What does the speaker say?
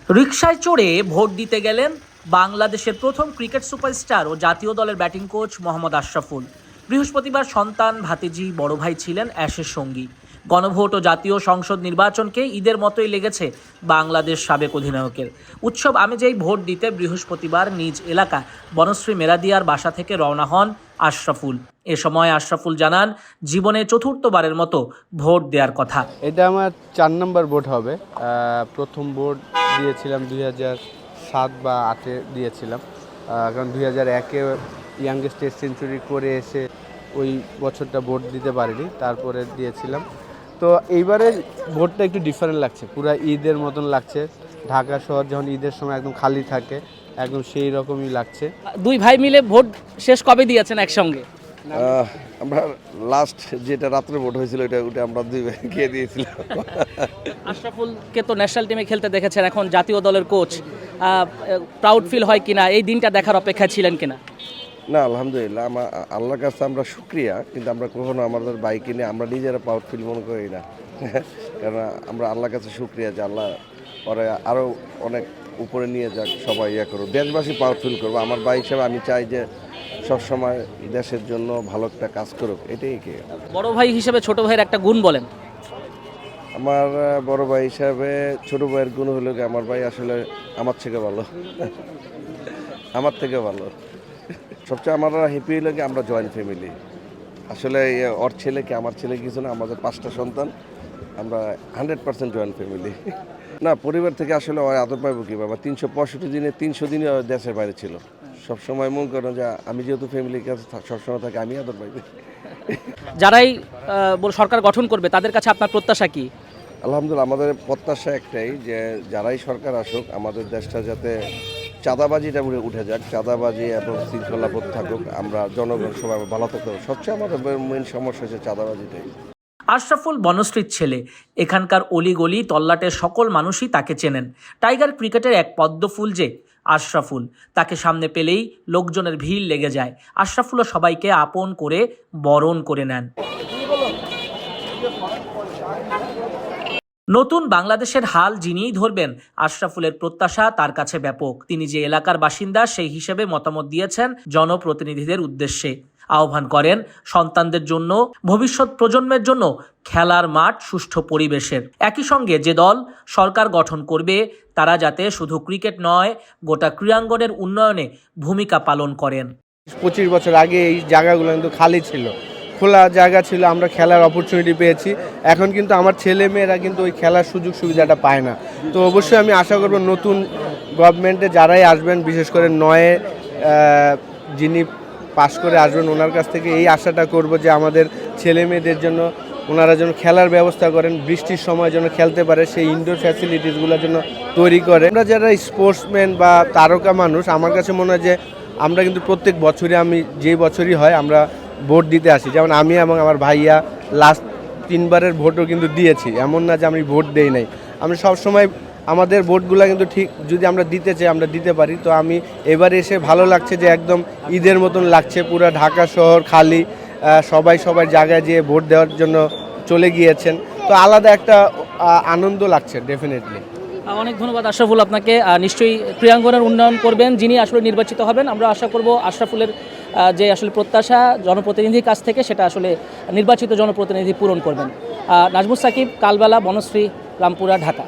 রিকশায় চড়ে ভোট দিতে গেলেন বাংলাদেশের প্রথম ক্রিকেট সুপারস্টার ও জাতীয় দলের ব্যাটিং কোচ মোহাম্মদ আশরাফুল। বৃহস্পতিবার সন্তান, ভাতিজি, বড় ভাই ছিলেন অ্যাশের সঙ্গী। গণভোট ও জাতীয় সংসদ নির্বাচনকে ঈদের মতোই লেগেছে বাংলাদেশ সাবেক অধিনায়কের। উৎসব আমেজেই ভোট দিতে বৃহস্পতিবার নিজ এলাকা বনশ্রী মেরাদিয়ার বাসা থেকে রওনা হন আশরাফুল। এ সময় আশরাফুল জানান, জীবনে চতুর্থবারের মতো ভোট দেওয়ার কথা। এটা আমার 4 নম্বর ভোট হবে। প্রথম ভোট দিয়েছিলাম 2007 বা 2008-এ দিয়েছিলাম, কারণ 2001-এ ইয়াংগেস্ট টেস্ট সেঞ্চুরি করে এসে ওই বছরটা ভোট দিতে পারিনি, তারপরে দিয়েছিলাম। তো এইবারের ভোটটা একটু ডিফারেন্ট লাগছে, পুরো ঈদের মতন লাগছে। ঢাকা শহর যখন ঈদের সময় একদম খালি থাকে, একদম সেই রকমই লাগছে। দুই ভাই মিলে ভোট শেষ কবে দিয়েছেন একসঙ্গে? আমরা লাস্ট যেটা রাত্রে ভোট হয়েছিল ওটা আমরা দুই ভাই গিয়ে দিয়েছিলাম। আশরাফুলকে তো ন্যাশনাল টিমে খেলতে দেখেছেন, এখন জাতীয় দলের কোচ, প্রাউড ফিল হয় কিনা, এই দিনটা দেখার অপেক্ষা ছিলেন কিনা? না, আলহামদুলিল্লাহ, আল্লাহর কাছে আমরা শুকরিয়া, কিন্তু আমরা কখনো আমাদের বাইকে নিয়ে আমরা নিজেরা প্রাউড ফিল মনে করি না। কারণ আমরা আল্লাহর কাছে শুকরিয়া যে আল্লাহ পরে আরও অনেক উপরে নিয়ে যাক, সবাই ইয়ে করুক, দেশবাসী প্রাউড ফিল করবো। আমার ভাই হিসেবে আমি চাই যে সবসময় দেশের জন্য ভালো একটা কাজ করুক, এটাই কি। বড় ভাই হিসেবে ছোট ভাইয়ের একটা গুণ বলেন। আমার বড় ভাই হিসাবে ছোট ভাইয়ের গুণ হলো কি, আমার ভাই আসলে আমার থেকে ভালো। আমার থেকে ভালো। সবচেয়ে আমরা হ্যাপি হলো কি, আমরা জয়েন্ট ফ্যামিলি। আসলে ওর ছেলে কি আমার ছেলে কিছু না, আমাদের 5টা সন্তান, আমরা 100% জয়েন্ট ফ্যামিলি। না, পরিবার থেকে আসলে ওর আদর পাইব কীভাবে? 365 দিনে 300 দিনই দেশের বাইরে ছিল। সবসময় মনে করেন যে আমি যেহেতু ফ্যামিলির কাছে সবসময় থাকি, আমি আদর পাইব। যারাই সরকার গঠন করবে তাদের কাছে আপনার প্রত্যাশা কি? আলহামদুলিল্লাহ, আমাদের প্রত্যাশা একটাই যে যারাই সরকার আসুক, আমাদের দেশটা যাতে চাঁদাবাজিটা উঠে যাক, চাঁদাবাজি এবং শৃঙ্খলাবোধ থাকুক, আমরা জনগণ সবাই ভালো থাকতে হবে। সবচেয়ে আমাদের মেন সমস্যা হচ্ছে চাঁদাবাজিটাই। আশরাফুল বনশ্রীর ছেলে। এখানকার অলিগলি তল্লাটের সকল মানুষই তাকে চেনেন। টাইগার ক্রিকেটের এক পদ্মফুল যে আশরাফুল, তাকে সামনে পেলেই লোকজনের ভিড় লেগে যায়। আশরাফুলও সবাইকে আপন করে বরণ করে নেন। নতুন বাংলাদেশের হাল যিনিই ধরবেন, আশরাফুলের প্রত্যাশা তার কাছে ব্যাপক। তিনি যে এলাকার বাসিন্দা সেই হিসেবে মতামত দিয়েছেন জনপ্রতিনিধিদের উদ্দেশ্যে। আহ্বান করেন সন্তানদের জন্য, ভবিষ্যৎ প্রজন্মের জন্য খেলার মাঠ সুষ্ঠু পরিবেশের। একই সঙ্গে যে দল সরকার গঠন করবে তারা যাতে শুধু ক্রিকেট নয়, গোটা ক্রীড়াঙ্গনের উন্নয়নে ভূমিকা পালন করেন। 25 বছর আগে এই জায়গাগুলো কিন্তু খালি ছিল, খোলা জায়গা ছিল, আমরা খেলার অপরচুনিটি পেয়েছি। এখন কিন্তু আমার ছেলে মেয়েরা কিন্তু ওই খেলার সুযোগ সুবিধাটা পায় না। তো অবশ্যই আমি আশা করব নতুন গভর্নমেন্টে যারাই আসবেন, বিশেষ করে যিনি পাশ করে আসবেন, ওনার কাছ থেকে এই আশাটা করব যে আমাদের ছেলে মেয়েদের জন্য ওনারা যেন খেলার ব্যবস্থা করেন, বৃষ্টির সময় যেন খেলতে পারে, সেই ইনডোর ফ্যাসিলিটিসগুলোর জন্য তৈরি করে। আমরা যারা স্পোর্টসম্যান বা তারকা মানুষ, আমার কাছে মনে হয় যে আমরা কিন্তু প্রত্যেক বছরই, আমি যে বছরই হয় আমরা ভোট দিতে আসি। যেমন আমি এবং আমার ভাইয়া লাস্ট 3 বারের ভোটও কিন্তু দিয়েছি, এমন না যে আমি ভোট দেই নাই। আমি সবসময় আমাদের ভোটগুলো কিন্তু ঠিক যদি আমরা দিতে চাই আমরা দিতে পারি। তো আমি এবারে এসে ভালো লাগছে যে একদম ঈদের মতন লাগছে, পুরো ঢাকা শহর খালি, সবাই সবার জায়গায় যেয়ে ভোট দেওয়ার জন্য চলে গিয়েছেন। তো আলাদা একটা আনন্দ লাগছে ডেফিনেটলি। অনেক ধন্যবাদ আশরাফুল আপনাকে। নিশ্চয়ই ক্রীড়াঙ্গনের উন্নয়ন করবেন যিনি আসলে নির্বাচিত হবেন। আমরা আশা করব আশরাফুলের যে আসলে প্রত্যাশা জনপ্রতিনিধির কাছ থেকে, সেটা আসলে নির্বাচিত জনপ্রতিনিধি পূরণ করবেন। নাজমুস সাকিব, কালবেলা, বনশ্রী, রামপুরা, ঢাকা।